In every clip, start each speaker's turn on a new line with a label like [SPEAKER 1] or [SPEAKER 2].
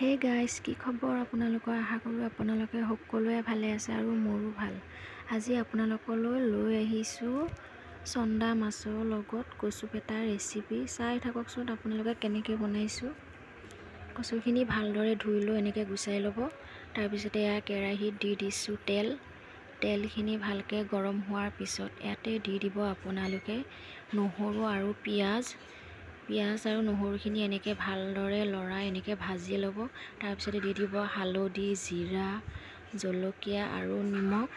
[SPEAKER 1] Hey guys, কি খবৰ আপোনালোকৰ? আশা কৰোঁ আপোনালোকে সকলোৱে ভালে আছে আৰু মোৰো ভাল। আজি আপোনালোকলৈ লৈ আহিছোঁ চন্দা মাছৰ লগত কচুপেটাৰ ৰেচিপি। চাই থাককচোন আপোনালোকে কেনেকৈ বনাইছোঁ। কচুখিনি ভালদৰে ধুই লৈ এনেকৈ গুচাই ল'ব। তাৰপিছতে এয়া কেৰাহীত দি দিছোঁ তেল। তেলখিনি ভালকৈ গৰম হোৱাৰ পিছত ইয়াতে দি দিব আপোনালোকে নহৰু আৰু পিঁয়াজ আৰু নহৰুখিনি এনেকৈ ভালদৰে লৰাই এনেকৈ ভাজি ল'ব। তাৰপিছতে দি দিব হালধি, জিৰা, জলকীয়া আৰু নিমখ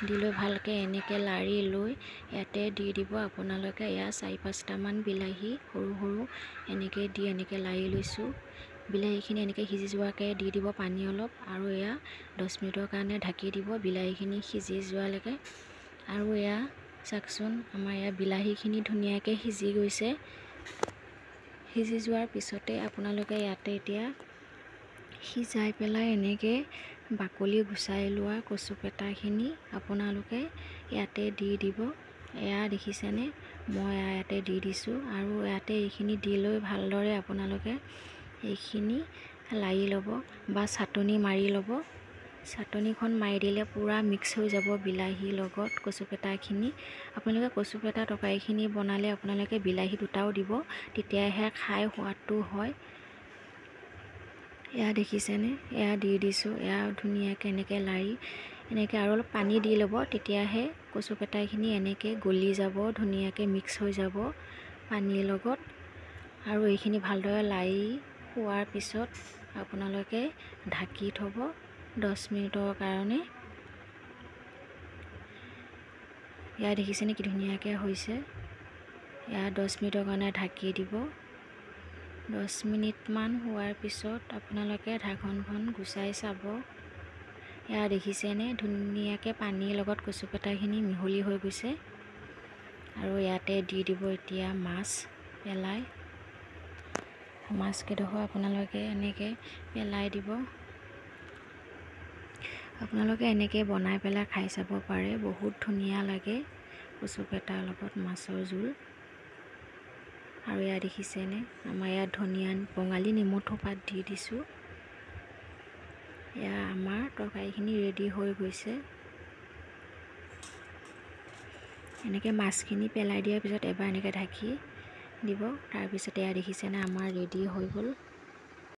[SPEAKER 1] দি লৈ ভালকৈ এনেকৈ লাৰি লৈ ইয়াতে দি দিব আপোনালোকে এয়া 4-5টামান বিলাহী সৰু সৰু এনেকৈ দি এনেকৈ লাৰি লৈছোঁ। বিলাহীখিনি এনেকৈ সিজি যোৱাকৈ দি দিব পানী অলপ আৰু এয়া 10 মিনিটৰ কাৰণে ঢাকি দিব বিলাহীখিনি সিজি যোৱালৈকে। আৰু এয়া চাওকচোন, আমাৰ এয়া বিলাহীখিনি ধুনীয়াকৈ সিজি গৈছে। সিজি যোৱাৰ পিছতে আপোনালোকে ইয়াতে এতিয়া সিজাই পেলাই এনেকৈ বাকলি গুচাই লোৱা কচুপেটাখিনি আপোনালোকে ইয়াতে দি দিব। এয়া দেখিছেনে, মই ইয়াতে দি দিছোঁ আৰু ইয়াতে এইখিনি দি লৈ ভালদৰে আপোনালোকে এইখিনি লাৰি ল'ব বা চাটনি মাৰি ল'ব। চাটনিখন মাৰি দিলে পূৰা মিক্স হৈ যাব বিলাহীৰ লগত কচুপেটাখিনি। আপোনালোকে কচুপেটা তৰকাৰীখিনি বনালে আপোনালোকে বিলাহী দুটাও দিব, তেতিয়াহে খাই সোৱাদটো হয়। এয়া দেখিছেনে, এয়া দি দিছোঁ। এয়া ধুনীয়াকৈ এনেকৈ লাৰি এনেকৈ আৰু অলপ পানী দি ল'ব, তেতিয়াহে কচুপেটাখিনি এনেকৈ গলি যাব, ধুনীয়াকৈ মিক্স হৈ যাব পানীৰ লগত। আৰু এইখিনি ভালদৰে লাৰি হোৱাৰ পিছত আপোনালোকে ঢাকি থ'ব 10 মিনিটৰ কাৰণে। এয়া দেখিছেনে কি ধুনীয়াকৈ হৈছে। এয়া 10 মিনিটৰ কাৰণে ঢাকি দিব। 10 মিনিটমান হোৱাৰ পিছত আপোনালোকে ঢাকনখন গুচাই চাব। এয়া দেখিছেনে ধুনীয়াকৈ পানীৰ লগত কচুপেটাখিনি মিহলি হৈ গৈছে। আৰু ইয়াতে দি দিব এতিয়া মাছ পেলাই। মাছকেইডোখৰ আপোনালোকে এনেকৈ পেলাই দিব। আপোনালোকে এনেকৈ বনাই পেলাই খাই চাব পাৰে, বহুত ধুনীয়া লাগে কচুপেটাৰ লগত মাছৰ জোল। আৰু এয়া দেখিছেনে, আমাৰ ইয়াত ধনিয়া বঙালী নেমু থোপাত দি দিছোঁ। এয়া আমাৰ তৰকাৰীখিনি ৰেডি হৈ গৈছে। এনেকৈ মাছখিনি পেলাই দিয়াৰ পিছত এবাৰ এনেকৈ ঢাকি দিব। তাৰপিছতে এয়া দেখিছেনে আমাৰ ৰেডি হৈ গ'ল।